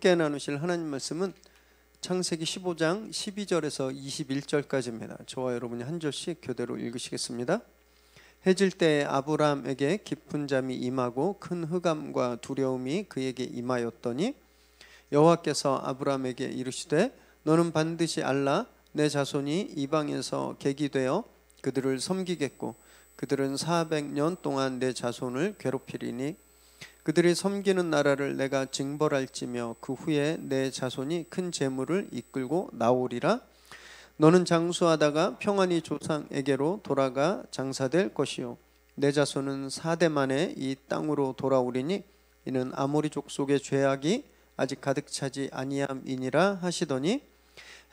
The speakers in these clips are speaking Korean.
함께 나누실 하나님 말씀은 창세기 15장 12절에서 21절까지입니다. 저와 여러분이 한 절씩 교대로 읽으시겠습니다. 해질 때 아브라함에게 깊은 잠이 임하고 큰 흑암과 두려움이 그에게 임하였더니 여호와께서 아브라함에게 이르시되 너는 반드시 알라 내 자손이 이방에서 객이 되어 그들을 섬기겠고 그들은 400년 동안 내 자손을 괴롭히리니 그들이 섬기는 나라를 내가 징벌할지며 그 후에 내 자손이 큰 재물을 이끌고 나오리라. 너는 장수하다가 평안히 조상에게로 돌아가 장사될 것이요 내 자손은 4대 만에 이 땅으로 돌아오리니 이는 아모리 족속의 죄악이 아직 가득 차지 아니함이니라 하시더니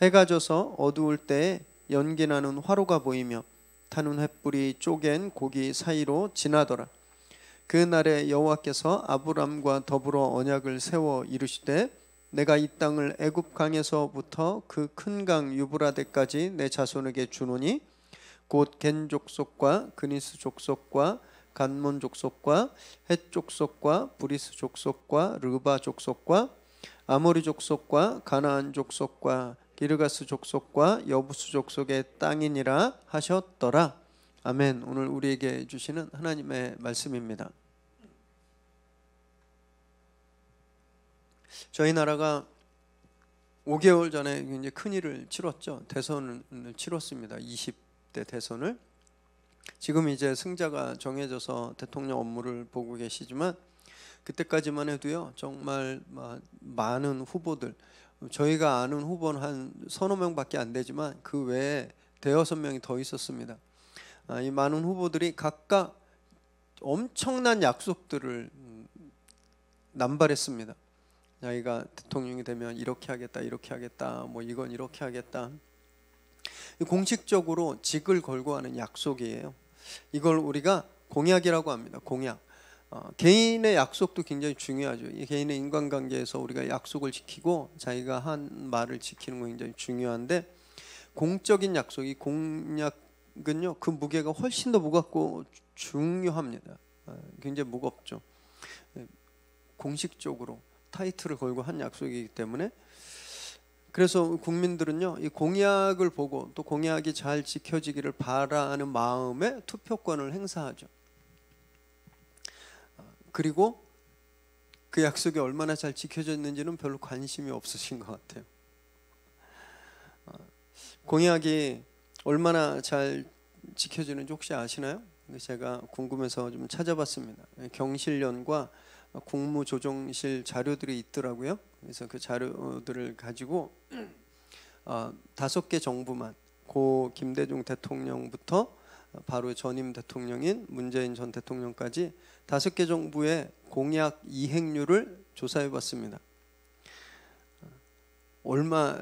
해가 져서 어두울 때에 연기나는 화로가 보이며 타는 횃불이 쪼갠 고기 사이로 지나더라. 그 날에 여호와께서 아브람과 더불어 언약을 세워 이르시되 내가 이 땅을 애굽 강에서부터 그 큰 강 유브라데까지 내 자손에게 주노니 곧 겐 족속과 그니스 족속과 간몬 족속과 헷 족속과 브리스 족속과 르바 족속과 아모리 족속과 가나안 족속과 기르가스 족속과 여부스 족속의 땅이니라 하셨더라. 아멘. 오늘 우리에게 주시는 하나님의 말씀입니다. 저희 나라가 5개월 전에 이제 큰일을 치렀죠. 대선을 치렀습니다. 20대 대선을. 지금 이제 승자가 정해져서 대통령 업무를 보고 계시지만 그때까지만 해도요 정말 많은 후보들, 저희가 아는 후보는 한 서너 명밖에 안 되지만 그 외에 대여섯 명이 더 있었습니다. 이 많은 후보들이 각각 엄청난 약속들을 남발했습니다. 자기가 대통령이 되면 이렇게 하겠다, 이렇게 하겠다, 뭐 이건 이렇게 하겠다. 공식적으로 직을 걸고 하는 약속이에요. 이걸 우리가 공약이라고 합니다. 공약. 개인의 약속도 굉장히 중요하죠. 이 개인의 인간관계에서 우리가 약속을 지키고 자기가 한 말을 지키는 거 굉장히 중요한데 공적인 약속, 이 공약은요 그 무게가 훨씬 더 무겁고 중요합니다. 굉장히 무겁죠. 공식적으로 타이틀을 걸고 한 약속이기 때문에 그래서 국민들은요 이 공약을 보고 또 공약이 잘 지켜지기를 바라는 마음에 투표권을 행사하죠. 그리고 그 약속이 얼마나 잘 지켜졌는지는 별로 관심이 없으신 것 같아요. 공약이 얼마나 잘 지켜지는지 혹시 아시나요? 제가 궁금해서 좀 찾아봤습니다. 경실련과 국무조정실 자료들이 있더라고요. 그래서 그 자료들을 가지고 5개 정부만 고 김대중 대통령부터 바로 전임 대통령인 문재인 전 대통령까지 5개 정부의 공약 이행률을 조사해봤습니다. 얼마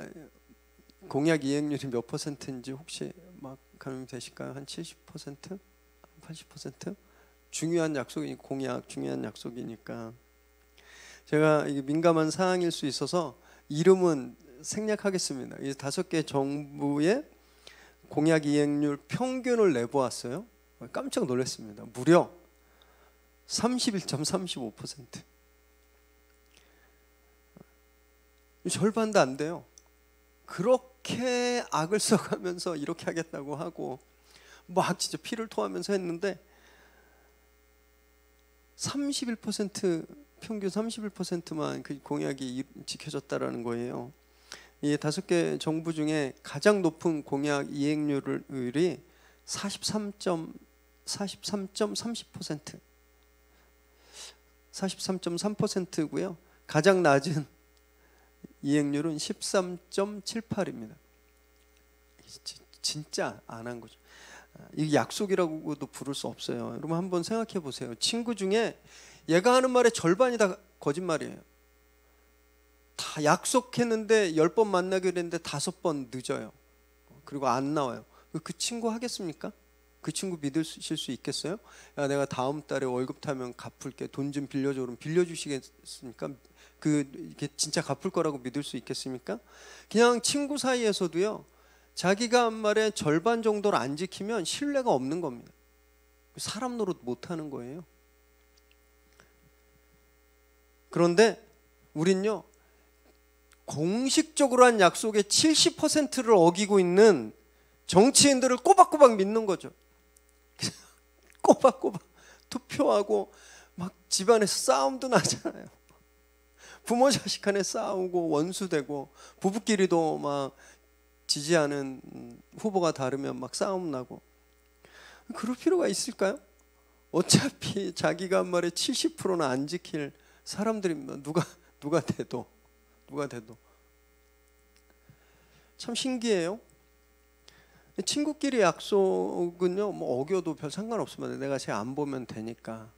공약 이행률이 몇 퍼센트인지 혹시 막 가늠이 되실까요? 한 70%? 80%? 중요한 약속이 공약, 중요한 약속이니까 제가 이게 민감한 사항일 수 있어서 이름은 생략하겠습니다. 이 5개 정부의 공약 이행률 평균을 내보았어요. 깜짝 놀랐습니다. 무려 31.35%. 절반도 안 돼요. 그렇게 악을 써가면서 이렇게 하겠다고 하고 막 진짜 피를 토하면서 했는데 31% 평균 31%만 그 공약이 지켜졌다라는 거예요. 이 5개 정부 중에 가장 높은 공약 이행률이 43.30%, 43.3%고요. 가장 낮은 이행률은 13.78입니다. 진짜 안 한 거죠. 이게 약속이라고도 부를 수 없어요. 여러분 한번 생각해 보세요. 친구 중에 얘가 하는 말의 절반이 다 거짓말이에요. 다 약속했는데 10번 만나기로 했는데 5번 늦어요. 그리고 안 나와요. 그 친구 하겠습니까? 그 친구 믿으실 수 있겠어요? 야, 내가 다음 달에 월급 타면 갚을게. 돈 좀 빌려줘. 그럼 빌려주시겠습니까? 이게 진짜 갚을 거라고 믿을 수 있겠습니까? 그냥 친구 사이에서도요. 자기가 한 말의 절반 정도를 안 지키면 신뢰가 없는 겁니다. 사람 노릇 못하는 거예요. 그런데 우린요 공식적으로 한 약속의 70%를 어기고 있는 정치인들을 꼬박꼬박 믿는 거죠. 꼬박꼬박 투표하고 막 집안에서 싸움도 나잖아요. 부모 자식 간에 싸우고 원수되고, 부부끼리도 막 지지하는 후보가 다르면 막 싸움 나고. 그럴 필요가 있을까요? 어차피 자기가 한 말에 70%는 안 지킬 사람들입니다. 누가 돼도 참 신기해요. 친구끼리 약속은요, 뭐 어겨도 별 상관없습니다. 내가 쟤 안 보면 되니까.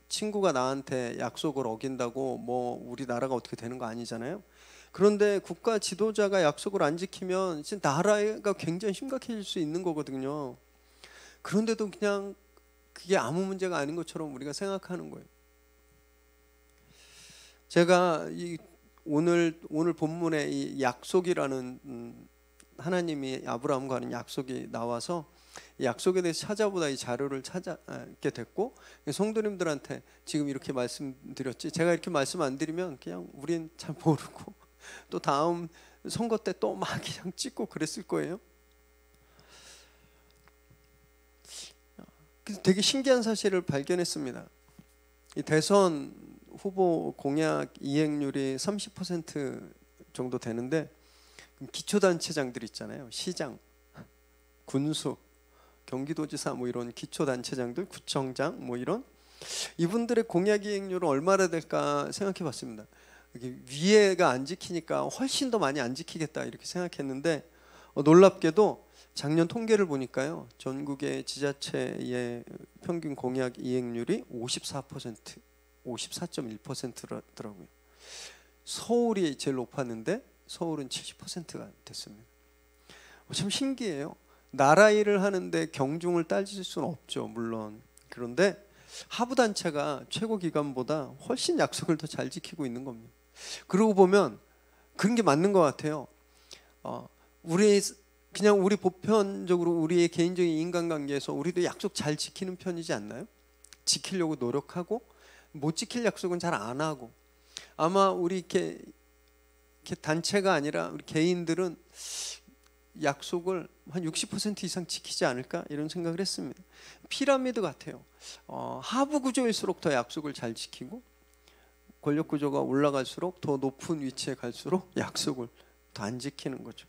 친구가 나한테 약속을 어긴다고 뭐 우리나라가 어떻게 되는 거 아니잖아요. 그런데 국가 지도자가 약속을 안 지키면 진짜 나라가 굉장히 심각해질 수 있는 거거든요. 그런데도 그냥 그게 아무 문제가 아닌 것처럼 우리가 생각하는 거예요. 제가 오늘 본문에 이 약속이라는 하나님이 아브라함과 하는 약속이 나와서 이 약속에 대해서 찾아보다 이 자료를 찾게 됐고, 성도님들한테 지금 이렇게 말씀드렸지, 제가 이렇게 말씀 안 드리면 그냥 우린 잘 모르고 또 다음 선거 때 또 막 그냥 찍고 그랬을 거예요. 그래서 되게 신기한 사실을 발견했습니다. 이 대선 후보 공약 이행률이 30% 정도 되는데, 기초단체장들 있잖아요. 시장, 군수, 경기도지사 뭐 이런 기초단체장들, 구청장 뭐 이분들의 공약 이행률은 얼마나 될까 생각해 봤습니다. 위에가 안 지키니까 훨씬 더 많이 안 지키겠다 이렇게 생각했는데, 놀랍게도 작년 통계를 보니까요, 전국의 지자체의 평균 공약 이행률이 54%, 54.1%더라고요. 서울이 제일 높았는데 서울은 70%가 됐습니다. 참 신기해요. 나라 일을 하는데 경중을 따질 수는 없죠, 물론. 그런데 하부단체가 최고기관보다 훨씬 약속을 더 잘 지키고 있는 겁니다. 그러고 보면 그런 게 맞는 것 같아요. 우리 보편적으로 우리의 개인적인 인간관계에서 우리도 약속 잘 지키는 편이지 않나요? 지키려고 노력하고 못 지킬 약속은 잘 안 하고. 아마 우리 이렇게 단체가 아니라 우리 개인들은 약속을 한 60% 이상 지키지 않을까 이런 생각을 했습니다. 피라미드 같아요. 하부 구조일수록 더 약속을 잘 지키고, 권력 구조가 올라갈수록 더 높은 위치에 갈수록 약속을 더 안 지키는 거죠.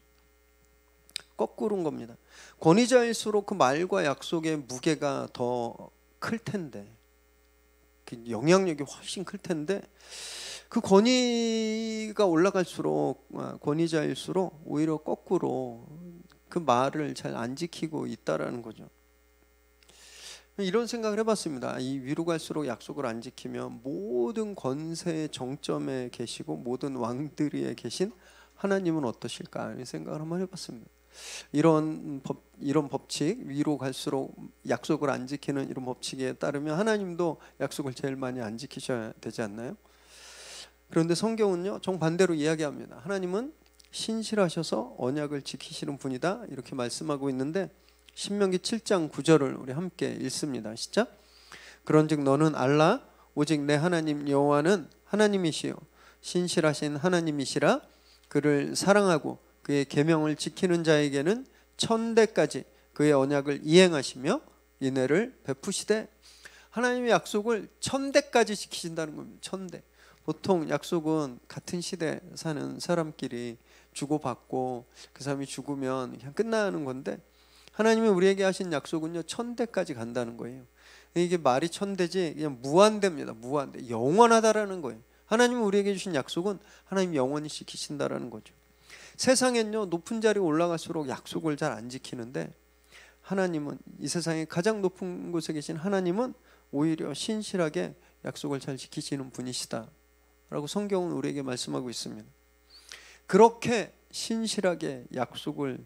거꾸로인 겁니다. 권위자일수록 그 말과 약속의 무게가 더 클 텐데, 그 영향력이 훨씬 클 텐데, 그 권위가 올라갈수록, 권위자일수록 오히려 거꾸로 그 말을 잘 안 지키고 있다라는 거죠. 이런 생각을 해봤습니다. 이 위로 갈수록 약속을 안 지키면 모든 권세의 정점에 계시고 모든 왕들에 계신 하나님은 어떠실까 이런 생각을 한번 해봤습니다. 이런 법칙, 위로 갈수록 약속을 안 지키는 이런 법칙에 따르면 하나님도 약속을 제일 많이 안 지키셔야 되지 않나요? 그런데 성경은요, 정반대로 이야기합니다. 하나님은 신실하셔서 언약을 지키시는 분이다 이렇게 말씀하고 있는데, 신명기 7장 9절을 우리 함께 읽습니다. 시작. 그런즉 너는 알라 오직 내 하나님 여호와는 하나님이시요 신실하신 하나님이시라. 그를 사랑하고 그의 계명을 지키는 자에게는 천대까지 그의 언약을 이행하시며 인애를 베푸시되. 하나님의 약속을 천대까지 지키신다는 겁니다. 천대. 보통 약속은 같은 시대 사는 사람끼리 주고받고 그 사람이 죽으면 그냥 끝나는 건데, 하나님이 우리에게 하신 약속은요, 천대까지 간다는 거예요. 이게 말이 천대지 그냥 무한대입니다. 무한대. 영원하다라는 거예요. 하나님이 우리에게 주신 약속은 하나님 영원히 지키신다라는 거죠. 세상엔요, 높은 자리에 올라갈수록 약속을 잘 안 지키는데, 하나님은, 이 세상에 가장 높은 곳에 계신 하나님은 오히려 신실하게 약속을 잘 지키시는 분이시다 라고 성경은 우리에게 말씀하고 있습니다. 그렇게 신실하게 약속을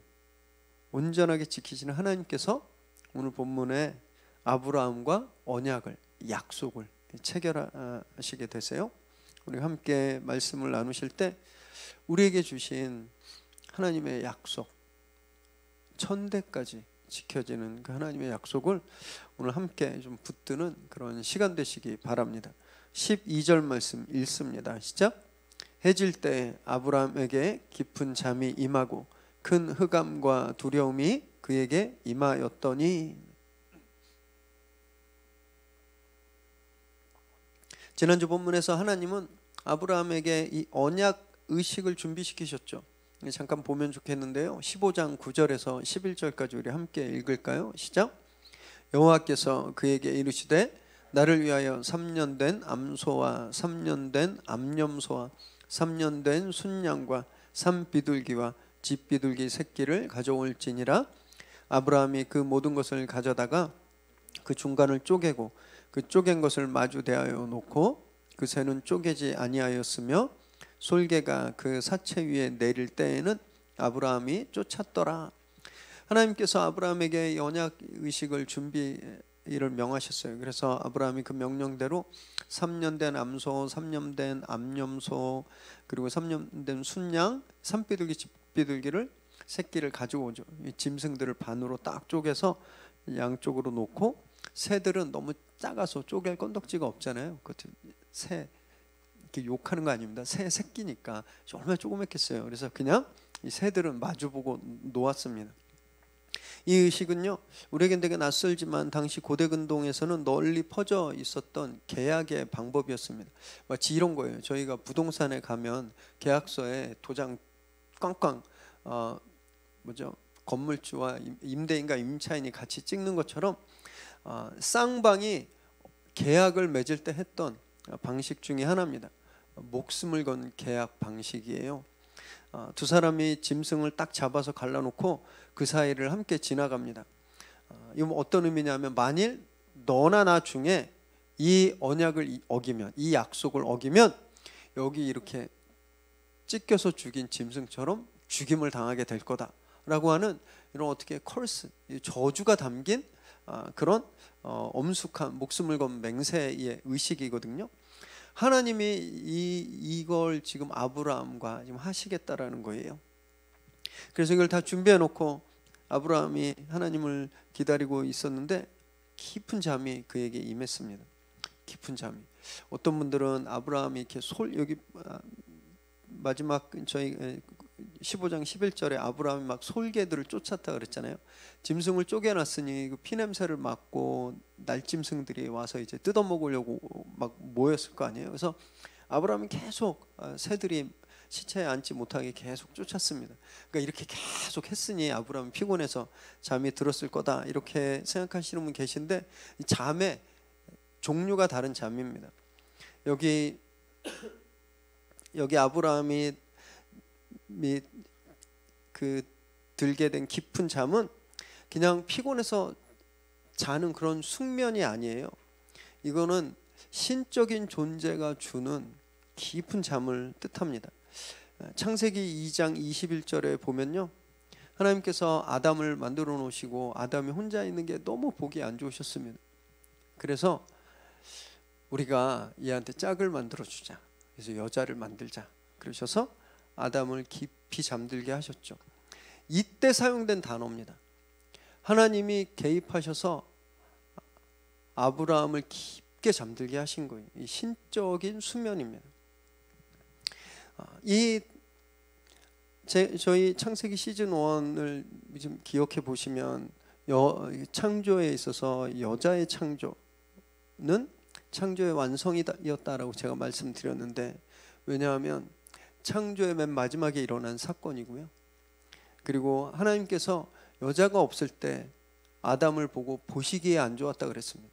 온전하게 지키시는 하나님께서 오늘 본문에 아브라함과 언약을, 약속을 체결하시게 되세요. 우리 함께 말씀을 나누실 때 우리에게 주신 하나님의 약속, 천대까지 지켜지는 그 하나님의 약속을 오늘 함께 좀 붙드는 그런 시간 되시기 바랍니다. 12절 말씀 읽습니다. 시작. 해질 때 아브라함에게 깊은 잠이 임하고 큰 흑암과 두려움이 그에게 임하였더니. 지난주 본문에서 하나님은 아브라함에게 이 언약 의식을 준비시키셨죠. 잠깐 보면 좋겠는데요. 15장 9절에서 11절까지 우리 함께 읽을까요? 시작. 여호와께서 그에게 이르시되 나를 위하여 3년 된 암소와 3년 된 암염소와 3년 된 순양과 산비둘기와 집비둘기 새끼를 가져올지니라. 아브라함이 그 모든 것을 가져다가 그 중간을 쪼개고 그 쪼갠 것을 마주 대하여 놓고 그 새는 쪼개지 아니하였으며 솔개가 그 사체 위에 내릴 때에는 아브라함이 쫓았더라. 하나님께서 아브라함에게 언약 의식을 준비를 명하셨어요. 그래서 아브라함이 그 명령대로 3년 된 암소, 3년 된 암염소, 그리고 3년 된 순양, 산비둘기, 집비둘기를 새끼를 가지고 오죠. 이 짐승들을 반으로 딱 쪼개서 양쪽으로 놓고, 새들은 너무 작아서 쪼갤 건덕지가 없잖아요. 새 이렇게 욕하는 거 아닙니다. 새 새끼니까 얼마나 조그맣겠어요. 그래서 그냥 이 새들은 마주보고 놓았습니다. 이 의식은요, 우리에겐 되게 낯설지만 당시 고대 근동에서는 널리 퍼져 있었던 계약의 방법이었습니다. 마치 이런 거예요. 저희가 부동산에 가면 계약서에 도장 꽝꽝 건물주와 임대인과 임차인이 같이 찍는 것처럼 쌍방이 계약을 맺을 때 했던 방식 중에 하나입니다. 목숨을 건 계약 방식이에요. 두 사람이 짐승을 딱 잡아서 갈라놓고 그 사이를 함께 지나갑니다. 이건 어떤 의미냐면, 만일 너나 나 중에 이 언약을 어기면, 이 약속을 어기면 여기 이렇게 찢겨서 죽인 짐승처럼 죽임을 당하게 될 거다라고 하는 이런 어떻게 컬스, 저주가 담긴 그런 엄숙한 목숨을 건 맹세의 의식이거든요. 하나님이 이걸 지금 아브라함과 지금 하시겠다라는 거예요. 그래서 이걸 다 준비해 놓고 아브라함이 하나님을 기다리고 있었는데 깊은 잠이 그에게 임했습니다. 깊은 잠이. 어떤 분들은 아브라함이 이렇게 여기 마지막 저희 15장 11절에 아브라함이 막 솔개들을 쫓았다 그랬잖아요. 짐승을 쪼개놨으니 그 피냄새를 맡고 날짐승들이 와서 이제 뜯어먹으려고 막 모였을 거 아니에요. 그래서 아브라함이 계속 새들이 시체에 앉지 못하게 계속 쫓았습니다. 그러니까 이렇게 계속 했으니 아브라함이 피곤해서 잠이 들었을 거다, 이렇게 생각하시는 분 계신데, 잠의 종류가 다른 잠입니다. 여기 아브라함이 그 들게 된 깊은 잠은 그냥 피곤해서 자는 그런 숙면이 아니에요. 이거는 신적인 존재가 주는 깊은 잠을 뜻합니다. 창세기 2장 21절에 보면요, 하나님께서 아담을 만들어 놓으시고 아담이 혼자 있는 게 너무 보기 안 좋으셨습니다. 그래서 우리가 얘한테 짝을 만들어 주자, 그래서 여자를 만들자 그러셔서 아담을 깊이 잠들게 하셨죠. 이때 사용된 단어입니다. 하나님이 개입하셔서 아브라함을 깊게 잠들게 하신 거예요. 이 신적인 수면입니다. 저희 창세기 시즌 1을 좀 기억해 보시면 창조에 있어서 여자의 창조는 창조의 완성이었다라고 제가 말씀드렸는데, 왜냐하면 창조의 맨 마지막에 일어난 사건이고요. 그리고 하나님께서 여자가 없을 때 아담을 보고 보시기에 안 좋았다 그랬습니다.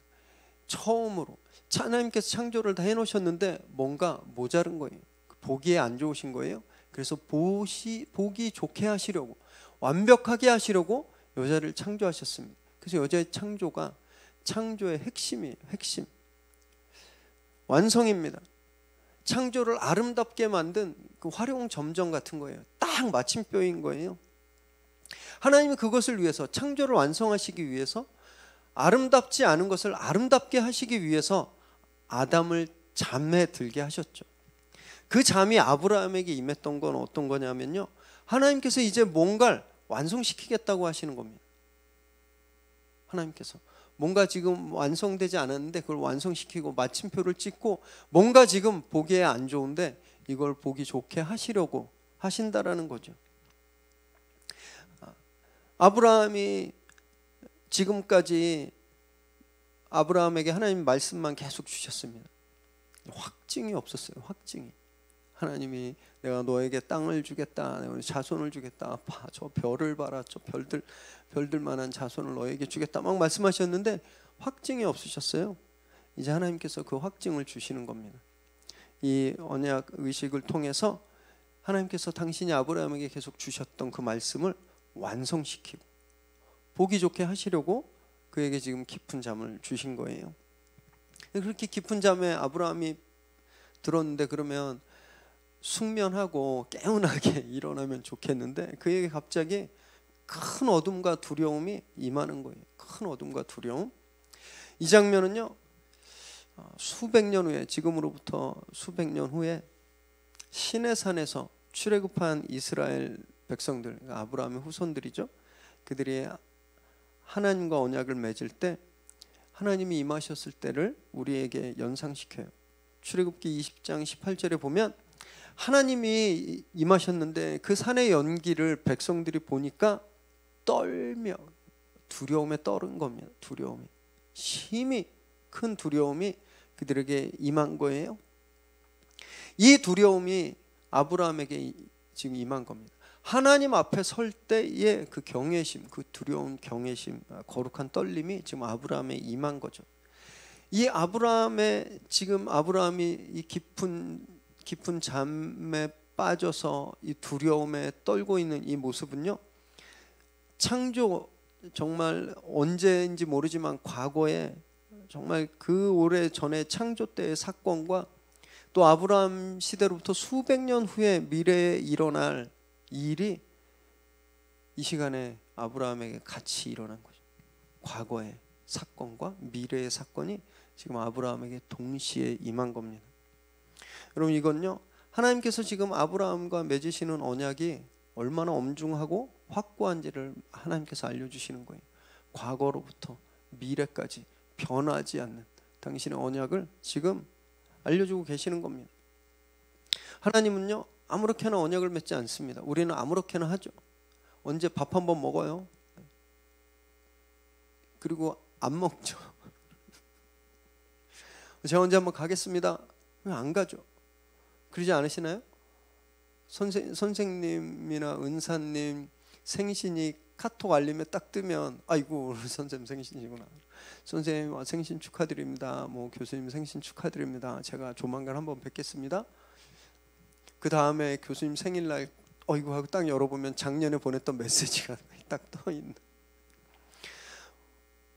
처음으로 하나님께서 창조를 다 해놓으셨는데 뭔가 모자른 거예요. 보기에 안 좋으신 거예요. 그래서 보기 좋게 하시려고, 완벽하게 하시려고 여자를 창조하셨습니다. 그래서 여자의 창조가 창조의 핵심이에요. 핵심, 완성입니다. 창조를 아름답게 만든 그 활용 점정 같은 거예요. 딱 마침표인 거예요. 하나님이 그것을 위해서, 창조를 완성하시기 위해서, 아름답지 않은 것을 아름답게 하시기 위해서 아담을 잠에 들게 하셨죠. 그 잠이 아브라함에게 임했던 건 어떤 거냐면요, 하나님께서 이제 뭔가를 완성시키겠다고 하시는 겁니다. 하나님께서 뭔가 지금 완성되지 않았는데 그걸 완성시키고 마침표를 찍고, 뭔가 지금 보기에 안 좋은데 이걸 보기 좋게 하시려고 하신다라는 거죠. 아브라함이 지금까지 아브라함에게 하나님 말씀만 계속 주셨습니다. 확증이 없었어요. 확증이. 하나님이 내가 너에게 땅을 주겠다, 내가 자손을 주겠다, 봐, 저 별을 봐라, 저 별들만한 자손을 너에게 주겠다 막 말씀하셨는데 확증이 없으셨어요. 이제 하나님께서 그 확증을 주시는 겁니다. 이 언약 의식을 통해서 하나님께서 당신이 아브라함에게 계속 주셨던 그 말씀을 완성시키고 보기 좋게 하시려고 그에게 지금 깊은 잠을 주신 거예요. 그렇게 깊은 잠에 아브라함이 들었는데 그러면 숙면하고 개운하게 일어나면 좋겠는데 그에게 갑자기 큰 어둠과 두려움이 임하는 거예요. 큰 어둠과 두려움. 이 장면은요, 수백 년 후에, 지금으로부터 수백 년 후에 시내산에서 출애굽한 이스라엘 백성들, 아브라함의 후손들이죠. 그들이 하나님과 언약을 맺을 때 하나님이 임하셨을 때를 우리에게 연상시켜요. 출애굽기 20장 18절에 보면 하나님이 임하셨는데 그 산의 연기를 백성들이 보니까 떨며 두려움에 떨은 겁니다. 두려움이, 심히 큰 두려움이 그들에게 임한 거예요. 이 두려움이 아브라함에게 지금 임한 겁니다. 하나님 앞에 설 때의 그 경외심, 그 두려운 경외심, 거룩한 떨림이 지금 아브라함에 임한 거죠. 이 아브라함의 지금 아브라함이 이 깊은 잠에 빠져서 이 두려움에 떨고 있는 이 모습은요, 창조, 정말 언제인지 모르지만 과거에 정말 그 오래 전에 창조 때의 사건과 또 아브라함 시대로부터 수백 년 후에 미래에 일어날 일이 이 시간에 아브라함에게 같이 일어난 거죠. 과거의 사건과 미래의 사건이 지금 아브라함에게 동시에 임한 겁니다. 여러분, 이건요, 하나님께서 지금 아브라함과 맺으시는 언약이 얼마나 엄중하고 확고한지를 하나님께서 알려주시는 거예요. 과거로부터 미래까지 변하지 않는 당신의 언약을 지금 알려주고 계시는 겁니다. 하나님은요, 아무렇게나 언약을 맺지 않습니다. 우리는 아무렇게나 하죠. 언제 밥 한번 먹어요. 그리고 안 먹죠. 제가 언제 한번 가겠습니다. 왜 안 가죠? 그러지 않으시나요? 선생님이나 은사님 생신이 카톡 알림에 딱 뜨면 아이고 우리 선생님 생신이구나. 선생님 생신 축하드립니다. 뭐 교수님 생신 축하드립니다. 제가 조만간 한번 뵙겠습니다. 그 다음에 교수님 생일날 어이구 하고 딱 열어보면 작년에 보냈던 메시지가 딱 떠있는.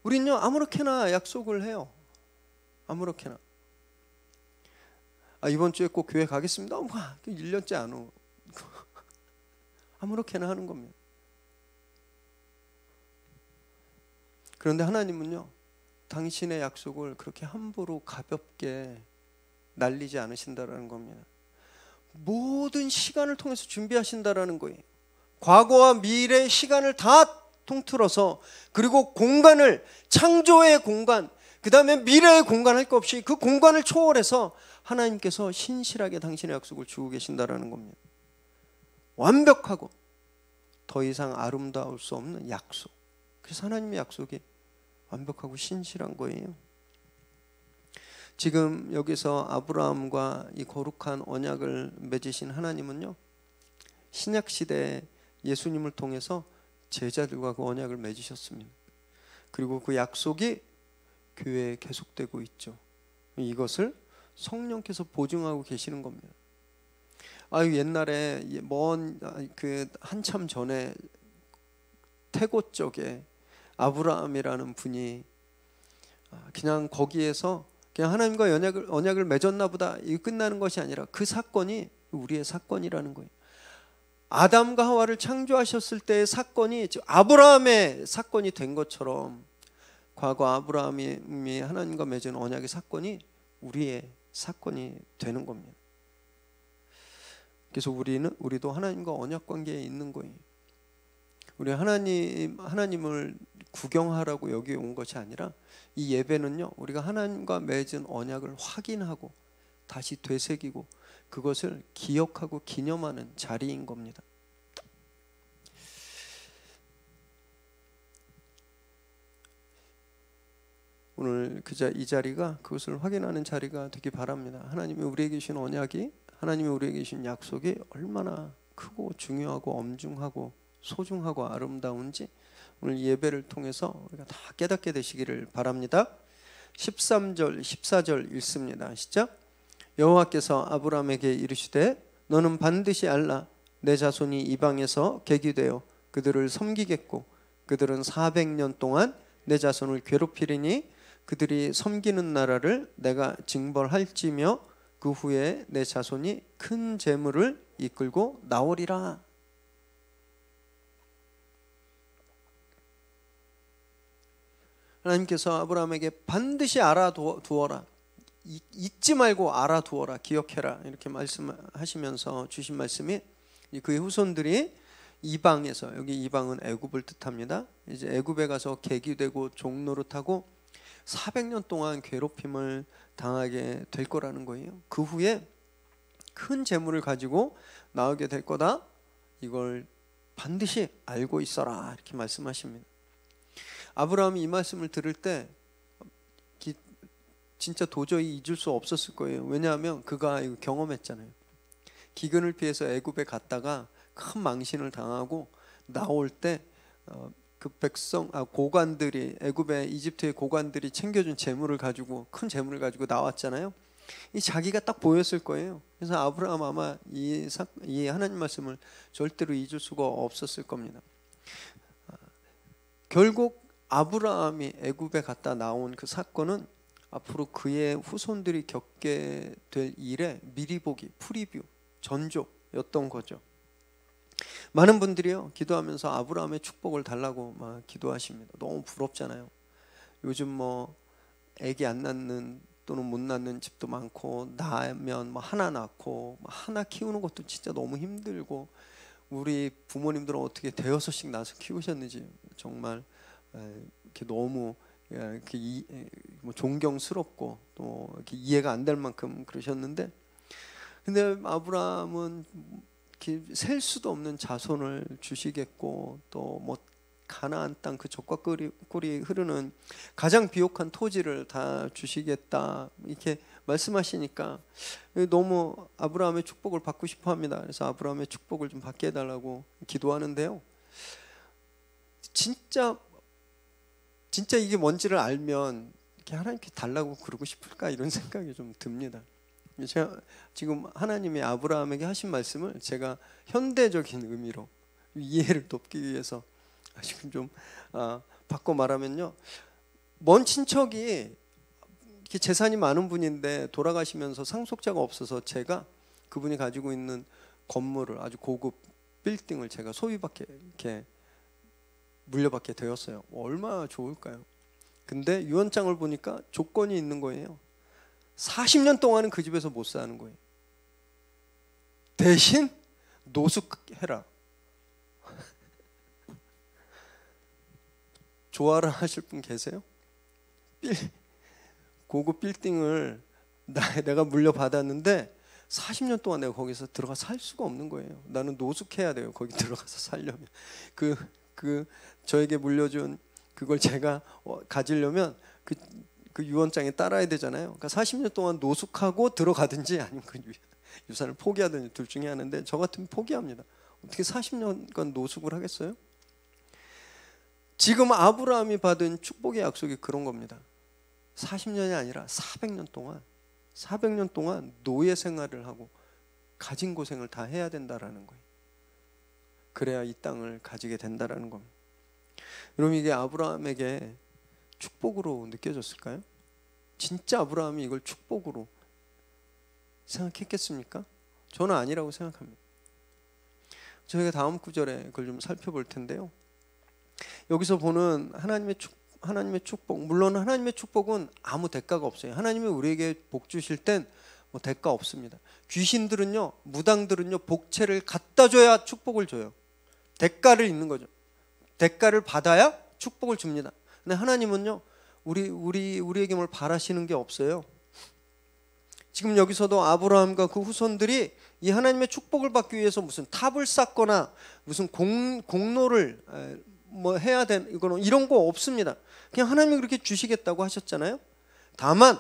우린요 아무렇게나 약속을 해요. 아무렇게나. 이번 주에 꼭 교회 가겠습니다. 1년째 안 오고. 아무렇게나 하는 겁니다. 그런데 하나님은요, 당신의 약속을 그렇게 함부로 가볍게 날리지 않으신다라는 겁니다. 모든 시간을 통해서 준비하신다라는 거예요. 과거와 미래의 시간을 다 통틀어서, 그리고 공간을, 창조의 공간, 그 다음에 미래의 공간 할 것 없이 그 공간을 초월해서 하나님께서 신실하게 당신의 약속을 주고 계신다라는 겁니다. 완벽하고 더 이상 아름다울 수 없는 약속. 그래서 하나님의 약속이 완벽하고 신실한 거예요. 지금 여기서 아브라함과 이 거룩한 언약을 맺으신 하나님은요, 신약 시대에 예수님을 통해서 제자들과 그 언약을 맺으셨습니다. 그리고 그 약속이 교회에 계속되고 있죠. 이것을 성령께서 보증하고 계시는 겁니다. 옛날에 한참 전에 태고 쪽에 아브라함이라는 분이 그냥 거기에서 그냥 하나님과 언약을 맺었나 보다, 이 끝나는 것이 아니라 그 사건이 우리의 사건이라는 거예요. 아담과 하와를 창조하셨을 때의 사건이 아브라함의 사건이 된 것처럼 과거 아브라함이 하나님과 맺은 언약의 사건이 우리의 사건이 되는 겁니다. 그래서 우리도 하나님과 언약 관계에 있는 거예요. 우리 하나님을 구경하라고 여기 온 것이 아니라 이 예배는요, 우리가 하나님과 맺은 언약을 확인하고 다시 되새기고 그것을 기억하고 기념하는 자리인 겁니다. 오늘 이 자리가 그것을 확인하는 자리가 되기 바랍니다. 하나님이 우리에게 주신 언약이, 하나님이 우리에게 주신 약속이 얼마나 크고 중요하고 엄중하고 소중하고 아름다운지 오늘 예배를 통해서 우리가 다 깨닫게 되시기를 바랍니다. 13절 14절 읽습니다. 시작. 여호와께서 아브라함에게 이르시되 너는 반드시 알라. 내 자손이 이방에서 계기되어 그들을 섬기겠고 그들은 400년 동안 내 자손을 괴롭히리니 그들이 섬기는 나라를 내가 징벌할지며 그 후에 내 자손이 큰 재물을 이끌고 나오리라. 하나님께서 아브라함에게 반드시 알아두어라, 잊지 말고 알아두어라, 기억해라 이렇게 말씀하시면서 주신 말씀이 그의 후손들이 이방에서, 여기 이방은 애굽을 뜻합니다. 이제 애굽에 가서 계기되고 종노릇하고 400년 동안 괴롭힘을 당하게 될 거라는 거예요. 그 후에 큰 재물을 가지고 나오게 될 거다. 이걸 반드시 알고 있어라 이렇게 말씀하십니다. 아브라함이 이 말씀을 들을 때 진짜 도저히 잊을 수 없었을 거예요. 왜냐하면 그가 이거 경험했잖아요. 기근을 피해서 애굽에 갔다가 큰 망신을 당하고 나올 때 그 고관들이, 애굽의 이집트의 고관들이 챙겨준 재물을 가지고, 큰 재물을 가지고 나왔잖아요. 이 자기가 딱 보였을 거예요. 그래서 아브라함 아마 이 하나님 말씀을 절대로 잊을 수가 없었을 겁니다. 결국 아브라함이 애굽에 갔다 나온 그 사건은 앞으로 그의 후손들이 겪게 될 일의 미리 보기, 프리뷰, 전조였던 거죠. 많은 분들이요 기도하면서 아브라함의 축복을 달라고 막 기도하십니다. 너무 부럽잖아요. 요즘 뭐 애기 안 낳는 또는 못 낳는 집도 많고, 낳으면 뭐 하나 낳고 하나 키우는 것도 진짜 너무 힘들고, 우리 부모님들은 어떻게 대여섯씩 낳아서 키우셨는지 정말 이렇게 너무 뭐 존경스럽고 또 이렇게 이해가 안 될 만큼 그러셨는데, 근데 아브라함은 셀 수도 없는 자손을 주시겠고, 또 뭐 가나안 땅 그 젖과 꿀이 흐르는 가장 비옥한 토지를 다 주시겠다 이렇게 말씀하시니까 너무 아브라함의 축복을 받고 싶어합니다. 그래서 아브라함의 축복을 좀 받게 해달라고 기도하는데요. 진짜 이게 뭔지를 알면 이렇게 하나님께 달라고 그러고 싶을까 이런 생각이 좀 듭니다. 제가 지금 하나님이 아브라함에게 하신 말씀을 제가 현대적인 의미로 이해를 돕기 위해서 지금 좀 바꿔 말하면요, 먼 친척이 이렇게 재산이 많은 분인데 돌아가시면서 상속자가 없어서 제가 그분이 가지고 있는 건물을, 아주 고급 빌딩을 제가 소유받게, 이렇게 물려받게 되었어요. 얼마나 좋을까요? 근데 유언장을 보니까 조건이 있는 거예요. 40년 동안은 그 집에서 못 사는 거예요. 대신 노숙해라. 조화를 하실 분 계세요? 고급 빌딩을 내가 물려받았는데 40년 동안 내가 거기서 들어가 살 수가 없는 거예요. 나는 노숙해야 돼요. 거기 들어가서 살려면. 저에게 물려준 그걸 제가 가지려면 그 유언장에 따라야 되잖아요. 그러니까 40년 동안 노숙하고 들어가든지 아니면 그 유산을 포기하든지 둘 중에 하는데, 저 같으면 포기합니다. 어떻게 40년간 노숙을 하겠어요? 지금 아브라함이 받은 축복의 약속이 그런 겁니다. 40년이 아니라 400년 동안 노예 생활을 하고 가진 고생을 다 해야 된다라는 거예요. 그래야 이 땅을 가지게 된다라는 겁니다. 여러분, 이게 아브라함에게 축복으로 느껴졌을까요? 진짜 아브라함이 이걸 축복으로 생각했겠습니까? 저는 아니라고 생각합니다. 저희가 다음 구절에 그걸 좀 살펴볼 텐데요. 여기서 보는 하나님의 축복, 물론 하나님의 축복은 아무 대가가 없어요. 하나님이 우리에게 복 주실 땐 뭐 대가 없습니다. 귀신들은요, 무당들은요, 복채를 갖다 줘야 축복을 줘요. 대가를 있는 거죠. 대가를 받아야 축복을 줍니다. 근데 하나님은요, 우리에게 뭘 바라시는 게 없어요. 지금 여기서도 아브라함과 그 후손들이 이 하나님의 축복을 받기 위해서 무슨 탑을 쌓거나 무슨 공로를 뭐 해야 되는 이거는 이런 거 없습니다. 그냥 하나님이 그렇게 주시겠다고 하셨잖아요. 다만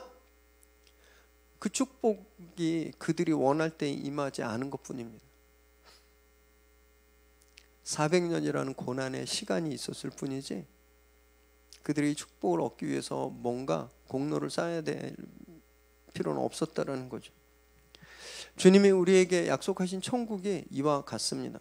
그 축복이 그들이 원할 때 임하지 않은 것뿐입니다. 400년이라는 고난의 시간이 있었을 뿐이지 그들이 축복을 얻기 위해서 뭔가 공로를 쌓아야 될 필요는 없었다라는 거죠. 주님이 우리에게 약속하신 천국이 이와 같습니다.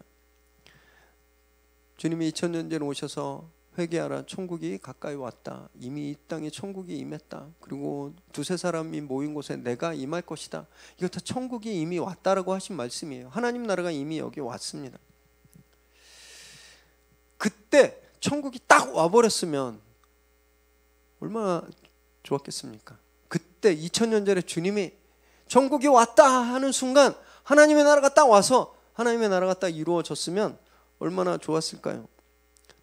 주님이 2000년 전에 오셔서 회개하라, 천국이 가까이 왔다. 이미 이 땅에 천국이 임했다. 그리고 두세 사람이 모인 곳에 내가 임할 것이다. 이거 다 천국이 이미 왔다라고 하신 말씀이에요. 하나님 나라가 이미 여기 왔습니다. 그때 천국이 딱 와버렸으면 얼마나 좋았겠습니까? 그때 2000년 전에 주님이 천국이 왔다 하는 순간 하나님의 나라가 딱 와서 하나님의 나라가 딱 이루어졌으면 얼마나 좋았을까요?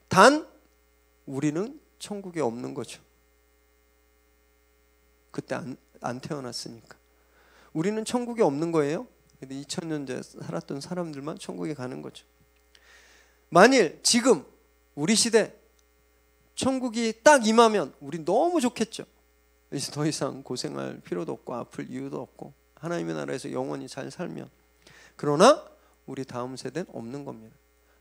단 우리는 천국에 없는 거죠. 그때 안 태어났으니까. 우리는 천국에 없는 거예요. 근데 2000년 전에 살았던 사람들만 천국에 가는 거죠. 만일 지금 우리 시대 천국이 딱 임하면 우리 너무 좋겠죠. 이제 더 이상 고생할 필요도 없고 아플 이유도 없고 하나님의 나라에서 영원히 잘 살면. 그러나 우리 다음 세대는 없는 겁니다.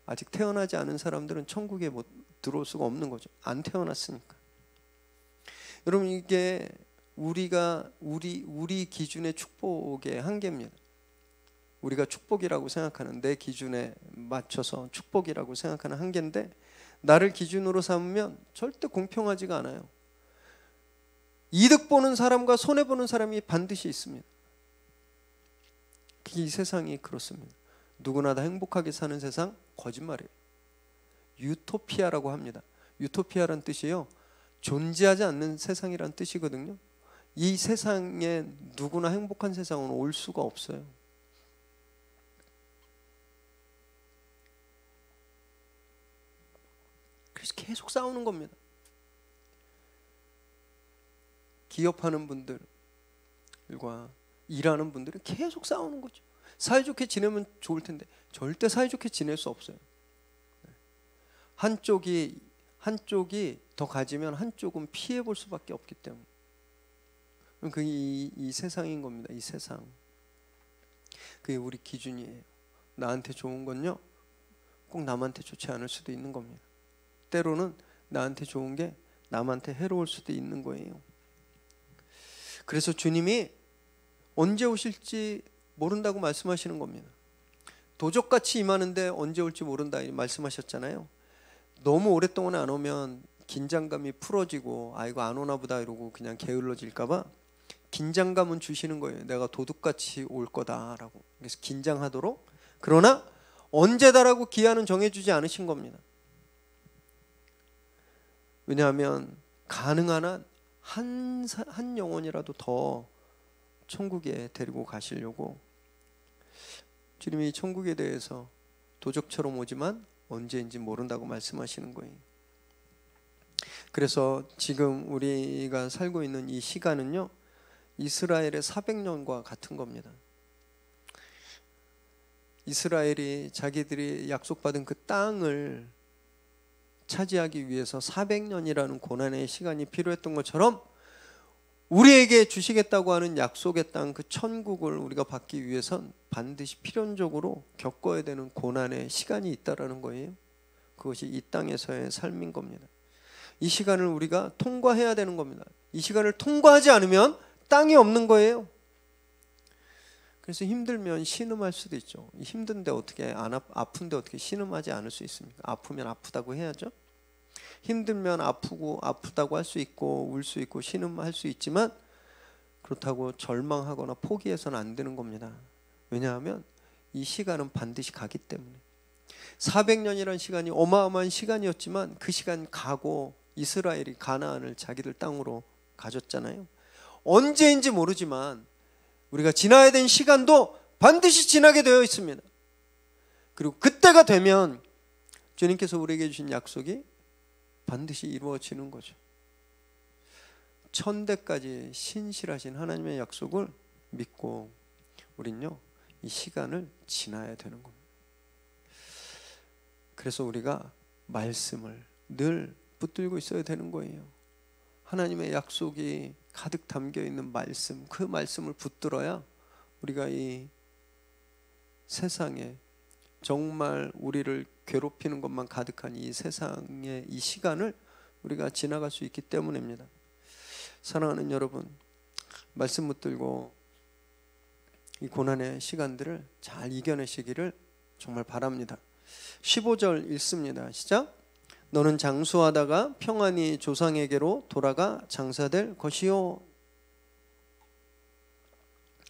아직 태어나지 않은 사람들은 천국에 못 들어올 수가 없는 거죠. 안 태어났으니까. 여러분 이게 우리 기준의 축복의 한계입니다. 우리가 축복이라고 생각하는 내 기준에 맞춰서 축복이라고 생각하는 한계인데 나를 기준으로 삼으면 절대 공평하지가 않아요. 이득 보는 사람과 손해 보는 사람이 반드시 있습니다. 이 세상이 그렇습니다. 누구나 다 행복하게 사는 세상 거짓말이에요. 유토피아라고 합니다. 유토피아란 뜻이요, 존재하지 않는 세상이란 뜻이거든요. 이 세상에 누구나 행복한 세상은 올 수가 없어요. 그래서 계속 싸우는 겁니다. 기업하는 분들과 일하는 분들이 계속 싸우는 거죠. 사이좋게 지내면 좋을 텐데 절대 사이좋게 지낼 수 없어요. 한쪽이 더 가지면 한쪽은 피해 볼 수밖에 없기 때문에. 그게 이 세상인 겁니다. 이 세상. 그게 우리 기준이에요. 나한테 좋은 건요, 꼭 남한테 좋지 않을 수도 있는 겁니다. 때로는 나한테 좋은 게 남한테 해로울 수도 있는 거예요. 그래서 주님이 언제 오실지 모른다고 말씀하시는 겁니다. 도적같이 임하는데 언제 올지 모른다 말씀하셨잖아요. 너무 오랫동안 안 오면 긴장감이 풀어지고 이거 안 오나 보다 이러고 그냥 게을러질까 봐 긴장감은 주시는 거예요. 내가 도둑같이 올 거다라고. 그래서 긴장하도록. 그러나 언제다라고 기한은 정해주지 않으신 겁니다. 왜냐하면 가능한 한 영혼이라도 더 천국에 데리고 가시려고 주님이 천국에 대해서 도적처럼 오지만 언제인지 모른다고 말씀하시는 거예요. 그래서 지금 우리가 살고 있는 이 시간은요, 이스라엘의 400년과 같은 겁니다. 이스라엘이 자기들이 약속받은 그 땅을 차지하기 위해서 400년이라는 고난의 시간이 필요했던 것처럼 우리에게 주시겠다고 하는 약속의 땅, 그 천국을 우리가 받기 위해선 반드시 필연적으로 겪어야 되는 고난의 시간이 있다라는 거예요. 그것이 이 땅에서의 삶인 겁니다. 이 시간을 우리가 통과해야 되는 겁니다. 이 시간을 통과하지 않으면 땅이 없는 거예요. 그래서 힘들면 신음할 수도 있죠. 힘든데 어떻게 아픈데 어떻게 신음하지 않을 수 있습니까? 아프면 아프다고 해야죠. 힘들면 아프다고 할 수 있고 울 수 있고 신음할 수 있지만 그렇다고 절망하거나 포기해서는 안 되는 겁니다. 왜냐하면 이 시간은 반드시 가기 때문에. 400년이라는 시간이 어마어마한 시간이었지만 그 시간 가고 이스라엘이 가나안을 자기들 땅으로 가졌잖아요. 언제인지 모르지만 우리가 지나야 된 시간도 반드시 지나게 되어 있습니다. 그리고 그때가 되면 주님께서 우리에게 주신 약속이 반드시 이루어지는 거죠. 천대까지 신실하신 하나님의 약속을 믿고 우린요 이 시간을 지나야 되는 겁니다. 그래서 우리가 말씀을 늘 붙들고 있어야 되는 거예요. 하나님의 약속이 가득 담겨 있는 말씀, 그 말씀을 붙들어야 우리가 이 세상에 정말 우리를 괴롭히는 것만 가득한 이 세상의 이 시간을 우리가 지나갈 수 있기 때문입니다. 사랑하는 여러분, 말씀 붙들고 이 고난의 시간들을 잘 이겨내시기를 정말 바랍니다. 15절 읽습니다. 시작. 너는 장수하다가 평안히 조상에게로 돌아가 장사될 것이요.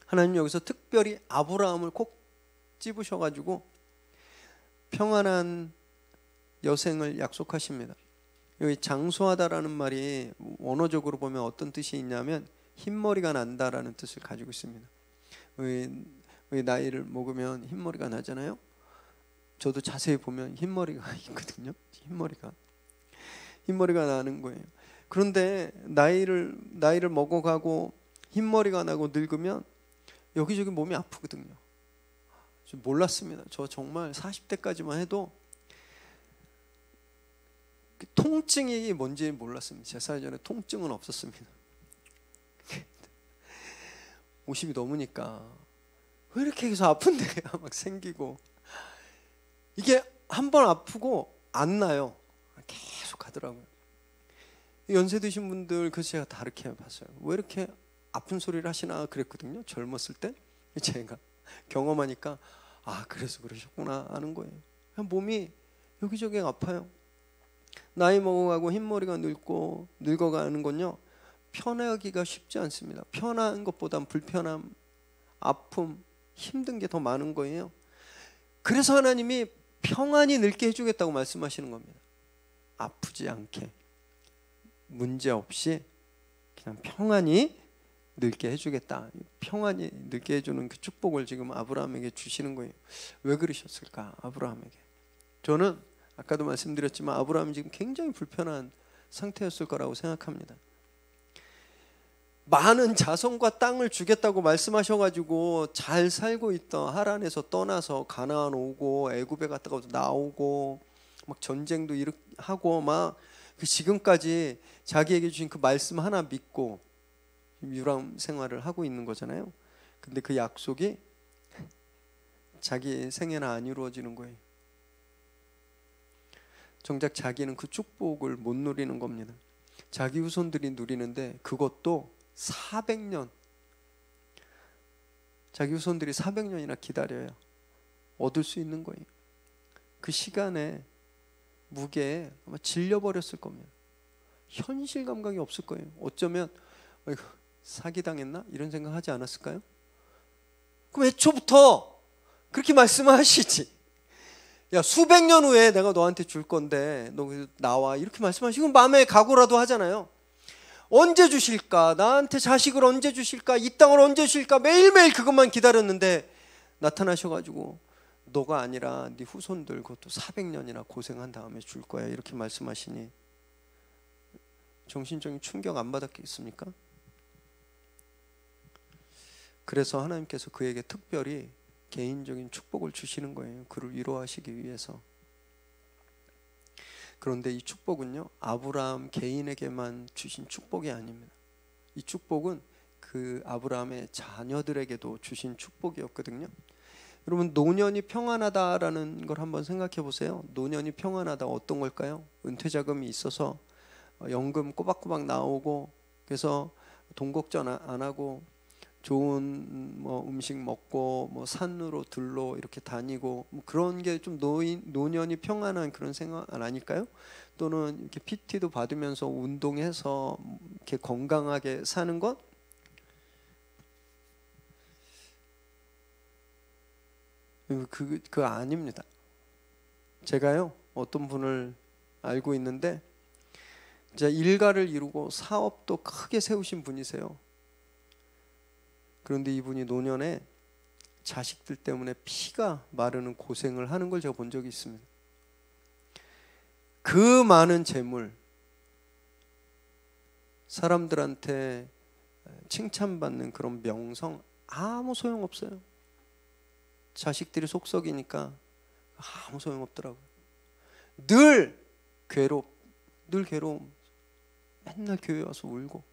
하나님 여기서 특별히 아브라함을 꼭 집으셔가지고 평안한 여생을 약속하십니다. 여기 장수하다라는 말이 원어적으로 보면 어떤 뜻이 있냐면 흰머리가 난다라는 뜻을 가지고 있습니다. 우리 나이를 먹으면 흰머리가 나잖아요. 저도 자세히 보면 흰머리가 있거든요. 흰머리가 나는 거예요. 그런데 나이를 먹어가고 흰머리가 나고 늙으면 여기저기 몸이 아프거든요. 좀 몰랐습니다. 저 정말 40대까지만 해도 통증이 뭔지 몰랐습니다. 제 살 전에 통증은 없었습니다. 50이 넘으니까 왜 이렇게 계속 아픈 데가 막 생기고, 이게 한 번 아프고 안 나요. 계속 가더라고요. 연세 드신 분들 그래서 제가 다르게 봤어요. 왜 이렇게 아픈 소리를 하시나 그랬거든요. 젊었을 때 제가 경험하니까 아 그래서 그러셨구나 하는 거예요. 몸이 여기저기 아파요. 나이 먹어가고 흰머리가 늙어가는 건요 편하기가 쉽지 않습니다. 편한 것보단 불편함, 아픔, 힘든 게 더 많은 거예요. 그래서 하나님이 평안히 늙게 해주겠다고 말씀하시는 겁니다. 아프지 않게, 문제 없이 그냥 평안히 늙게 해주겠다. 평안히 늙게 해주는 그 축복을 지금 아브라함에게 주시는 거예요. 왜 그러셨을까? 아브라함에게. 저는 아까도 말씀드렸지만 아브라함이 지금 굉장히 불편한 상태였을 거라고 생각합니다. 많은 자손과 땅을 주겠다고 말씀하셔가지고 잘 살고 있던 하란에서 떠나서 가나안 오고 애굽에 갔다가 나오고 막 전쟁도 하고 막 지금까지 자기에게 주신 그 말씀 하나 믿고 유람 생활을 하고 있는 거잖아요. 근데 그 약속이 자기 생애는 안 이루어지는 거예요. 정작 자기는 그 축복을 못 누리는 겁니다. 자기 후손들이 누리는데 그것도 400년, 자기 후손들이 400년이나 기다려야 얻을 수 있는 거예요. 그 시간에 무게에 아마 질려버렸을 겁니다. 현실 감각이 없을 거예요. 어쩌면 사기당했나? 이런 생각하지 않았을까요? 그럼 애초부터 그렇게 말씀하시지. 야 수백 년 후에 내가 너한테 줄 건데 너 나와 이렇게 말씀하시고 마음에 각오라도 하잖아요. 언제 주실까? 나한테 자식을 언제 주실까? 이 땅을 언제 주실까? 매일매일 그것만 기다렸는데 나타나셔가지고 너가 아니라 네 후손들 그것도 400년이나 고생한 다음에 줄 거야 이렇게 말씀하시니 정신적인 충격 안 받았겠습니까? 그래서 하나님께서 그에게 특별히 개인적인 축복을 주시는 거예요. 그를 위로하시기 위해서. 그런데 이 축복은요 아브라함 개인에게만 주신 축복이 아닙니다. 이 축복은 그 아브라함의 자녀들에게도 주신 축복이었거든요. 여러분 노년이 평안하다라는 걸 한번 생각해 보세요. 노년이 평안하다 어떤 걸까요? 은퇴 자금이 있어서 연금 꼬박꼬박 나오고 그래서 돈 걱정 안 하고 좋은 음식 먹고 산으로 들로 이렇게 다니고 그런 게 좀 노년이 평안한 그런 생각 아닐까요? 또는 이렇게 PT도 받으면서 운동해서 이렇게 건강하게 사는 것? 그거 아닙니다. 제가요 어떤 분을 알고 있는데 이제 일가를 이루고 사업도 크게 세우신 분이세요. 그런데 이분이 노년에 자식들 때문에 피가 마르는 고생을 하는 걸 제가 본 적이 있습니다. 그 많은 재물, 사람들한테 칭찬받는 그런 명성 아무 소용없어요. 자식들이 속썩이니까 아무 소용없더라고요. 늘 괴로움. 맨날 교회 와서 울고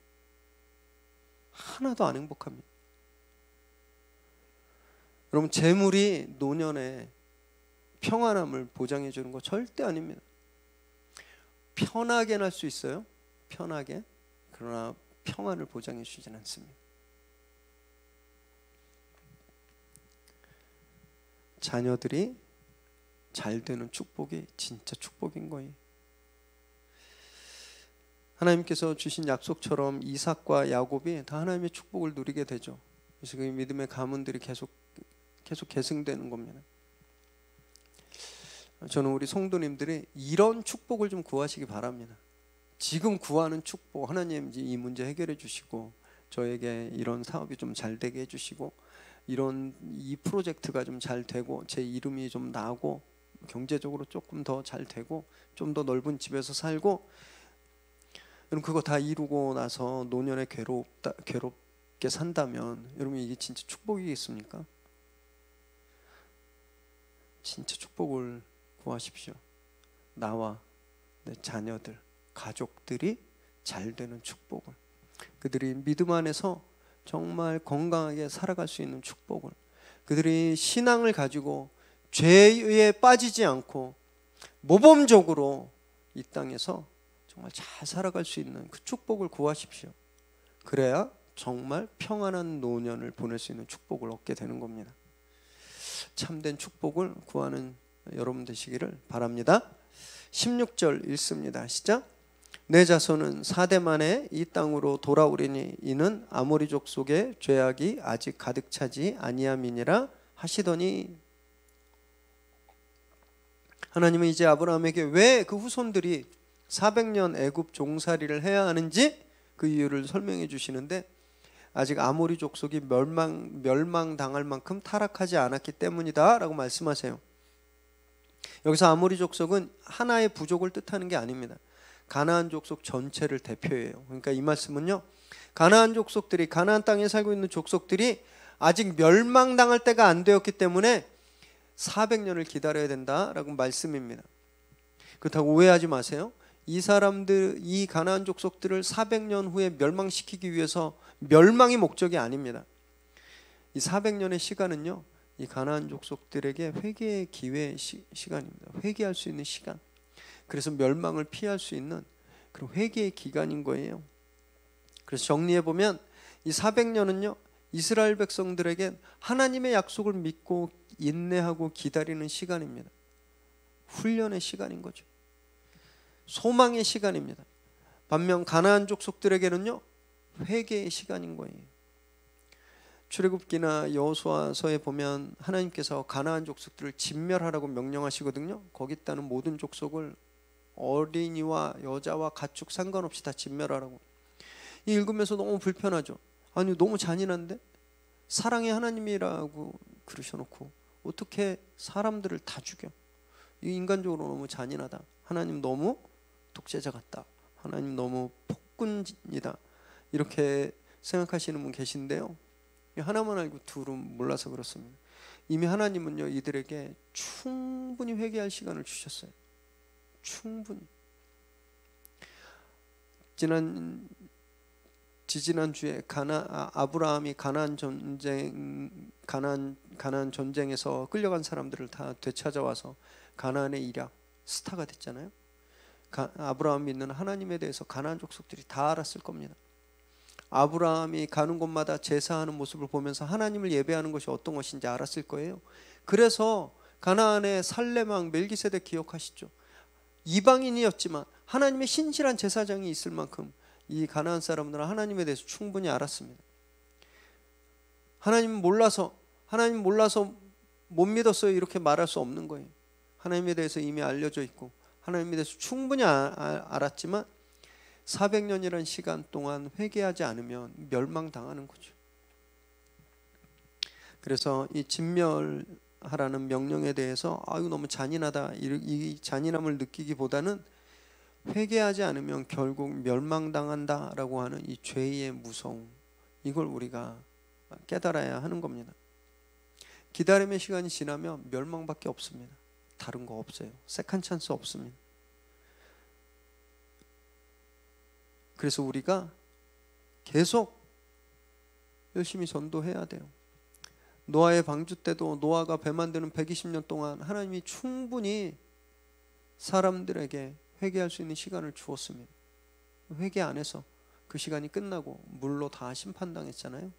하나도 안 행복합니다. 여러분, 재물이 노년에 평안함을 보장해 주는 거 절대 아닙니다. 편하게 날 수 있어요. 편하게. 그러나 평안을 보장해 주진 않습니다. 자녀들이 잘 되는 축복이 진짜 축복인 거예요. 하나님께서 주신 약속처럼 이삭과 야곱이 다 하나님의 축복을 누리게 되죠. 그래서 그 믿음의 가문들이 계속 계승되는 겁니다. 저는 우리 성도님들이 이런 축복을 좀 구하시기 바랍니다. 지금 구하는 축복, 하나님 이 문제 해결해 주시고 저에게 이런 사업이 좀 잘 되게 해주시고 이 프로젝트가 좀 잘 되고 제 이름이 좀 나고 경제적으로 조금 더 잘 되고 좀 더 넓은 집에서 살고, 여러분 그거 다 이루고 나서 노년에 괴롭게 산다면 여러분 이게 진짜 축복이겠습니까? 진짜 축복을 구하십시오. 나와 내 자녀들, 가족들이 잘 되는 축복을, 그들이 믿음 안에서 정말 건강하게 살아갈 수 있는 축복을, 그들이 신앙을 가지고 죄에 빠지지 않고 모범적으로 이 땅에서 정말 잘 살아갈 수 있는 그 축복을 구하십시오. 그래야 정말 평안한 노년을 보낼 수 있는 축복을 얻게 되는 겁니다. 참된 축복을 구하는 여러분 되시기를 바랍니다. 16절 읽습니다. 시작. 내 자손은 4대 만에 이 땅으로 돌아오리니 이는 아모리 족속의 죄악이 아직 가득 차지 아니함이니라 하시더니, 하나님은 이제 아브라함에게 왜 그 후손들이 400년 애굽 종살이를 해야 하는지 그 이유를 설명해 주시는데, 아직 아모리 족속이 멸망당할 만큼 타락하지 않았기 때문이다 라고 말씀하세요. 여기서 아모리 족속은 하나의 부족을 뜻하는 게 아닙니다. 가나안 족속 전체를 대표해요. 그러니까 이 말씀은요, 가나안 족속들이, 가나안 땅에 살고 있는 족속들이 아직 멸망당할 때가 안 되었기 때문에 400년을 기다려야 된다라고 말씀입니다. 그렇다고 오해하지 마세요. 이 가나안 족속들을 400년 후에 멸망시키기 위해서 멸망이 목적이 아닙니다. 이 400년의 시간은요, 이 가나안 족속들에게 회개의 기회의 시간입니다. 회개할 수 있는 시간. 그래서 멸망을 피할 수 있는 그런 회개의 기간인 거예요. 그래서 정리해 보면 이 400년은요, 이스라엘 백성들에게 하나님의 약속을 믿고 인내하고 기다리는 시간입니다. 훈련의 시간인 거죠. 소망의 시간입니다. 반면 가나안 족속들에게는요, 회개의 시간인 거예요. 출애굽기나 여호수아서에 보면 하나님께서 가나안 족속들을 진멸하라고 명령하시거든요. 거기 있다는 모든 족속을 어린이와 여자와 가축 상관없이 다 진멸하라고. 이 읽으면서 너무 불편하죠. 아니 너무 잔인한데? 사랑의 하나님이라고 그러셔놓고 어떻게 사람들을 다 죽여? 이 인간적으로 너무 잔인하다. 하나님 너무 독재자 같다. 하나님 너무 폭군이다. 이렇게 생각하시는 분 계신데요, 하나만 알고 둘은 몰라서 그렇습니다. 이미 하나님은요, 이들에게 충분히 회개할 시간을 주셨어요. 충분히. 지지난 주에 아브라함이 가나안 전쟁에서 끌려간 사람들을 다 되찾아와서 가나안의 일약 스타가 됐잖아요. 아브라함 믿는 하나님에 대해서 가나안 족속들이 다 알았을 겁니다. 아브라함이 가는 곳마다 제사하는 모습을 보면서 하나님을 예배하는 것이 어떤 것인지 알았을 거예요. 그래서 가나안의 살레망 멜기세덱 기억하시죠? 이방인이었지만 하나님의 신실한 제사장이 있을 만큼 이 가나안 사람들은 하나님에 대해서 충분히 알았습니다. 하나님 몰라서 못 믿었어요 이렇게 말할 수 없는 거예요. 하나님에 대해서 이미 알려져 있고 하나님에 대해서 충분히 알았지만 400년이라는 시간 동안 회개하지 않으면 멸망당하는 거죠. 그래서 이 진멸하라는 명령에 대해서 이거 너무 잔인하다, 이 잔인함을 느끼기보다는 회개하지 않으면 결국 멸망당한다라고 하는 이 죄의 무서움, 이걸 우리가 깨달아야 하는 겁니다. 기다림의 시간이 지나면 멸망밖에 없습니다. 다른 거 없어요. 세컨 찬스 없습니다. 그래서 우리가 계속 열심히 전도해야 돼요. 노아의 방주 때도 노아가 배 만드는 120년 동안 하나님이 충분히 사람들에게 회개할 수 있는 시간을 주었습니다. 회개 안 해서 그 시간이 끝나고 물로 다 심판당했잖아요.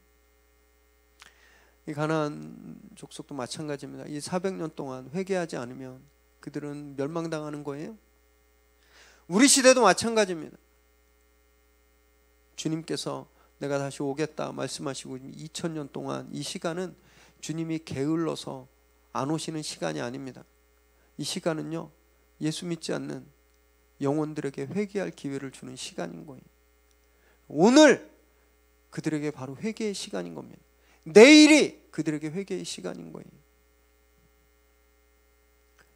이 가나안 족속도 마찬가지입니다. 이 400년 동안 회개하지 않으면 그들은 멸망당하는 거예요. 우리 시대도 마찬가지입니다. 주님께서 내가 다시 오겠다 말씀하시고 2000년 동안 이 시간은 주님이 게을러서 안 오시는 시간이 아닙니다. 이 시간은요, 예수 믿지 않는 영혼들에게 회개할 기회를 주는 시간인 거예요. 오늘 그들에게 바로 회개의 시간인 겁니다. 내일이 그들에게 회개의 시간인 거예요.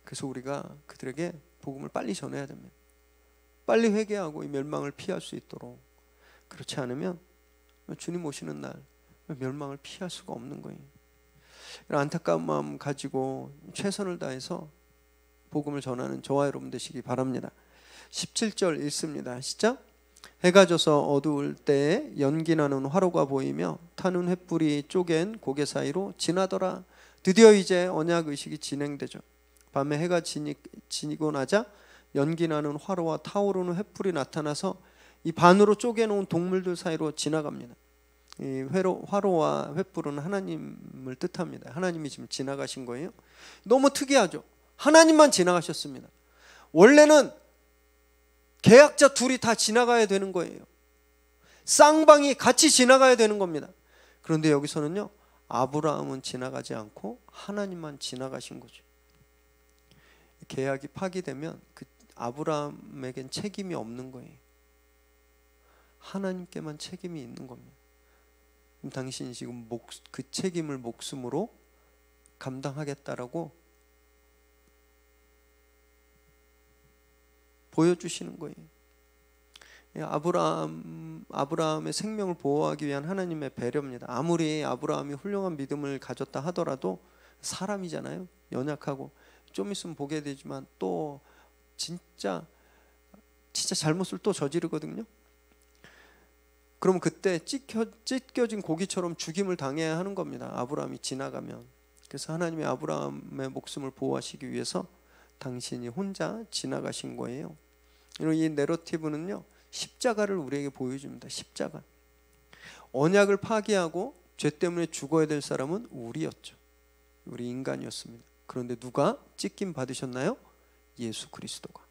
그래서 우리가 그들에게 복음을 빨리 전해야 됩니다. 빨리 회개하고 이 멸망을 피할 수 있도록. 그렇지 않으면 주님 오시는 날 멸망을 피할 수가 없는 거예요. 이런 안타까운 마음 가지고 최선을 다해서 복음을 전하는 저와 여러분 되시기 바랍니다. 17절 읽습니다. 시작. 해가 져서 어두울 때에 연기나는 화로가 보이며 타는 횃불이 쪼갠 고개 사이로 지나더라. 드디어 이제 언약의식이 진행되죠. 밤에 해가 지니고 나자 연기나는 화로와 타오르는 횃불이 나타나서 이 반으로 쪼개놓은 동물들 사이로 지나갑니다. 이 화로와 횃불은 하나님을 뜻합니다. 하나님이 지금 지나가신 거예요. 너무 특이하죠. 하나님만 지나가셨습니다. 원래는 계약자 둘이 다 지나가야 되는 거예요. 쌍방이 같이 지나가야 되는 겁니다. 그런데 여기서는요, 아브라함은 지나가지 않고 하나님만 지나가신 거죠. 계약이 파기되면 그 아브라함에겐 책임이 없는 거예요. 하나님께만 책임이 있는 겁니다. 그럼 당신이 지금 그 책임을 목숨으로 감당하겠다라고 보여주시는 거예요. 아브라함의 생명을 보호하기 위한 하나님의 배려입니다. 아무리 아브라함이 훌륭한 믿음을 가졌다 하더라도 사람이잖아요. 연약하고 좀 있으면 보게 되지만 또 진짜 잘못을 또 저지르거든요. 그럼 그때 찢겨진 고기처럼 죽임을 당해야 하는 겁니다. 아브라함이 지나가면. 그래서 하나님이 아브라함의 목숨을 보호하시기 위해서 당신이 혼자 지나가신 거예요. 이 내러티브는요, 십자가를 우리에게 보여줍니다. 십자가. 언약을 파기하고 죄 때문에 죽어야 될 사람은 우리였죠. 우리 인간이었습니다. 그런데 누가 찢김 받으셨나요? 예수 그리스도가.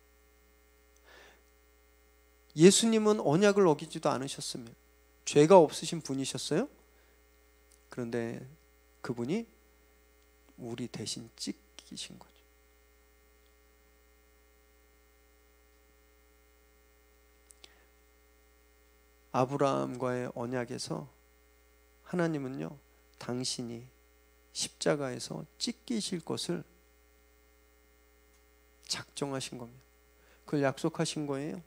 예수님은 언약을 어기지도 않으셨습니다. 죄가 없으신 분이셨어요. 그런데 그분이 우리 대신 찢기신 거죠. 아브라함과의 언약에서 하나님은요, 당신이 십자가에서 찢기실 것을 작정하신 겁니다. 그걸 약속하신 거예요.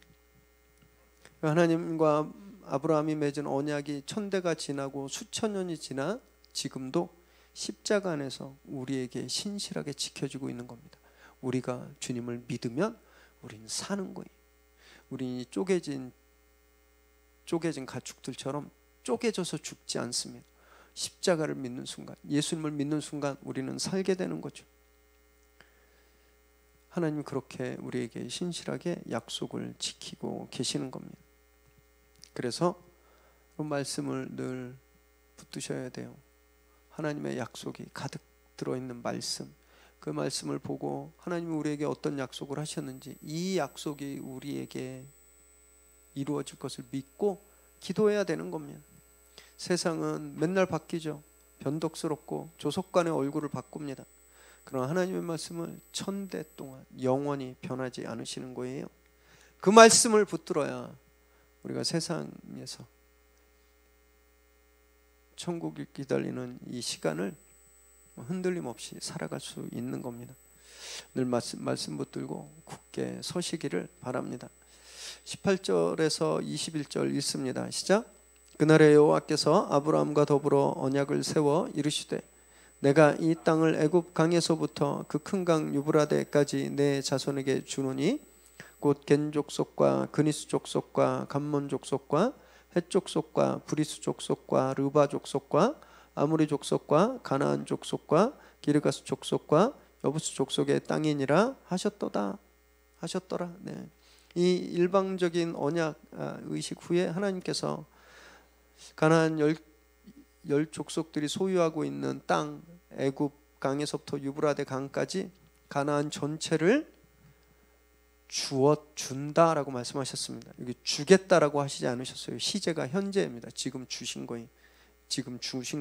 하나님과 아브라함이 맺은 언약이 1000대가 지나고 수천 년이 지나 지금도 십자가 안에서 우리에게 신실하게 지켜지고 있는 겁니다. 우리가 주님을 믿으면 우리는 사는 거예요. 우리 쪼개진 가축들처럼 쪼개져서 죽지 않습니다. 십자가를 믿는 순간, 예수님을 믿는 순간 우리는 살게 되는 거죠. 하나님이 그렇게 우리에게 신실하게 약속을 지키고 계시는 겁니다. 그래서 그 말씀을 늘 붙드셔야 돼요. 하나님의 약속이 가득 들어있는 말씀, 그 말씀을 보고 하나님이 우리에게 어떤 약속을 하셨는지, 이 약속이 우리에게 이루어질 것을 믿고 기도해야 되는 겁니다. 세상은 맨날 바뀌죠. 변덕스럽고 조속간의 얼굴을 바꿉니다. 그러나 하나님의 말씀을 1000대 동안 영원히 변하지 않으시는 거예요. 그 말씀을 붙들어야 우리가 세상에서 천국을 기다리는 이 시간을 흔들림 없이 살아갈 수 있는 겁니다. 늘 말씀 붙들고 굳게 서시기를 바랍니다. 18절에서 21절 읽습니다. 시작. 그날에 여호와께서 아브라함과 더불어 언약을 세워 이르시되 내가 이 땅을 애굽 강에서부터 그 큰 강 유브라데까지 내 자손에게 주노니 곧 겐 족속과 그니스 족속과 감몬 족속과 헷 족속과 브리스 족속과 르바 족속과 아무리 족속과 가나안 족속과 기르가스 족속과 여부스 족속의 땅이니라 하셨더라. 네. 이 일방적인 언약 의식 후에 하나님께서 가나안 열 족속들이 소유하고 있는 땅 애굽 강에서부터 유브라데 강까지 가나안 전체를 준다라고 말씀하셨습니다. 여기 주겠다라고 하시지 않으셨어요. 시제가 현재입니다. 지금 주신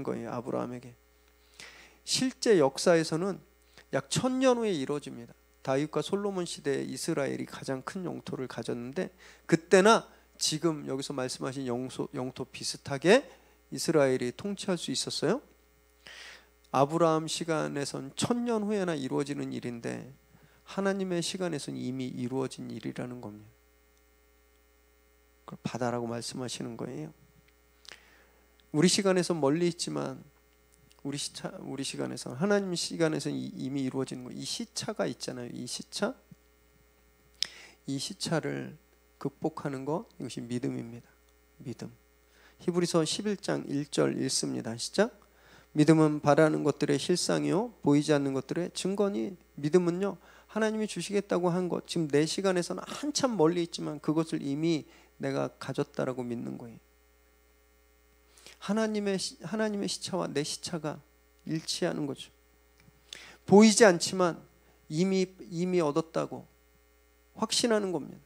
거예요. 아브라함에게. 실제 역사에서는 약 1000년 후에 이루어집니다. 다윗과 솔로몬 시대에 이스라엘이 가장 큰 영토를 가졌는데 그때나 지금 여기서 말씀하신 영토 비슷하게 이스라엘이 통치할 수 있었어요. 아브라함 시간에선 1000년 후에나 이루어지는 일인데 하나님의 시간에선 이미 이루어진 일이라는 겁니다. 그걸 바다라고 말씀하시는 거예요. 우리 시간에선 멀리 있지만 우리 시간에선 하나님 시간에선 이미 이루어지는 거예요. 이 시차가 있잖아요. 이 시차를 극복하는 것, 이것이 믿음입니다. 믿음. 히브리서 11장 1절 읽습니다. 시작. 믿음은 바라는 것들의 실상이요 보이지 않는 것들의 증거니. 믿음은요 하나님이 주시겠다고 한 것, 지금 내 시간에서는 한참 멀리 있지만 그것을 이미 내가 가졌다라고 믿는 거예요. 하나님의 시차와 내 시차가 일치하는 거죠. 보이지 않지만 이미 얻었다고 확신하는 겁니다.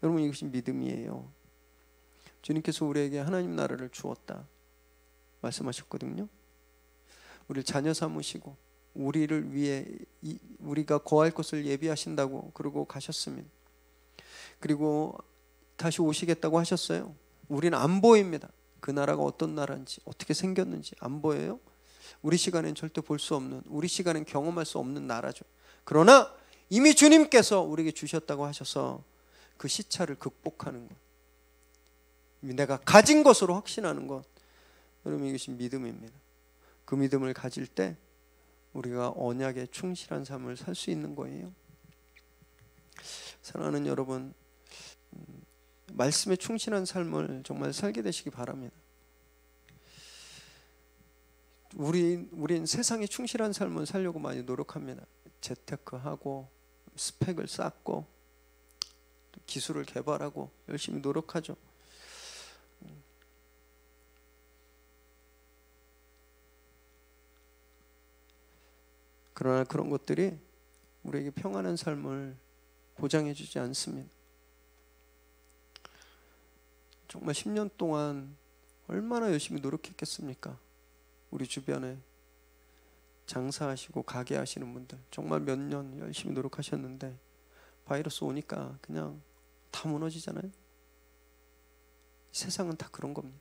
여러분, 이것이 믿음이에요. 주님께서 우리에게 하나님 나라를 주었다 말씀하셨거든요. 우리를 자녀 삼으시고 우리를 위해 우리가 거할 곳을 예비하신다고 그러고 가셨습니다. 그리고 다시 오시겠다고 하셨어요. 우리는 안 보입니다. 그 나라가 어떤 나라인지 어떻게 생겼는지 안 보여요. 우리 시간엔 절대 볼 수 없는, 우리 시간엔 경험할 수 없는 나라죠. 그러나 이미 주님께서 우리에게 주셨다고 하셔서 그 시차를 극복하는 것, 내가 가진 것으로 확신하는 것, 여러분 이것이 믿음입니다. 그 믿음을 가질 때 우리가 언약에 충실한 삶을 살 수 있는 거예요. 사랑하는 여러분, 말씀에 충실한 삶을 정말 살게 되시기 바랍니다. 우린 세상에 충실한 삶을 살려고 많이 노력합니다. 재테크하고 스펙을 쌓고 기술을 개발하고 열심히 노력하죠. 그러나 그런 것들이 우리에게 평안한 삶을 보장해 주지 않습니다. 정말 10년 동안 얼마나 열심히 노력했겠습니까? 우리 주변에 장사하시고 가게 하시는 분들 정말 몇 년 열심히 노력하셨는데 바이러스 오니까 그냥 다 무너지잖아요. 세상은 다 그런 겁니다.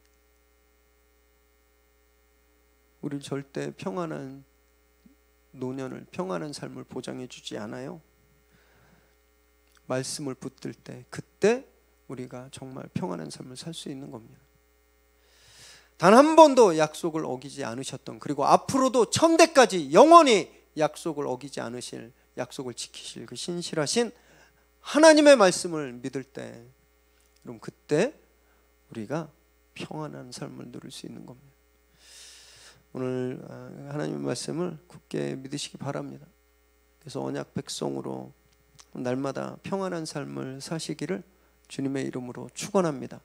우리 절대 평안한 노년을, 평안한 삶을 보장해 주지 않아요. 말씀을 붙들 때 그때 우리가 정말 평안한 삶을 살 수 있는 겁니다. 단 한 번도 약속을 어기지 않으셨던, 그리고 앞으로도 천대까지 영원히 약속을 어기지 않으실, 약속을 지키실 그 신실하신 하나님의 말씀을 믿을 때, 그럼 그때 우리가 평안한 삶을 누릴 수 있는 겁니다. 오늘 하나님의 말씀을 굳게 믿으시기 바랍니다. 그래서 언약 백성으로 날마다 평안한 삶을 사시기를 주님의 이름으로 축원합니다.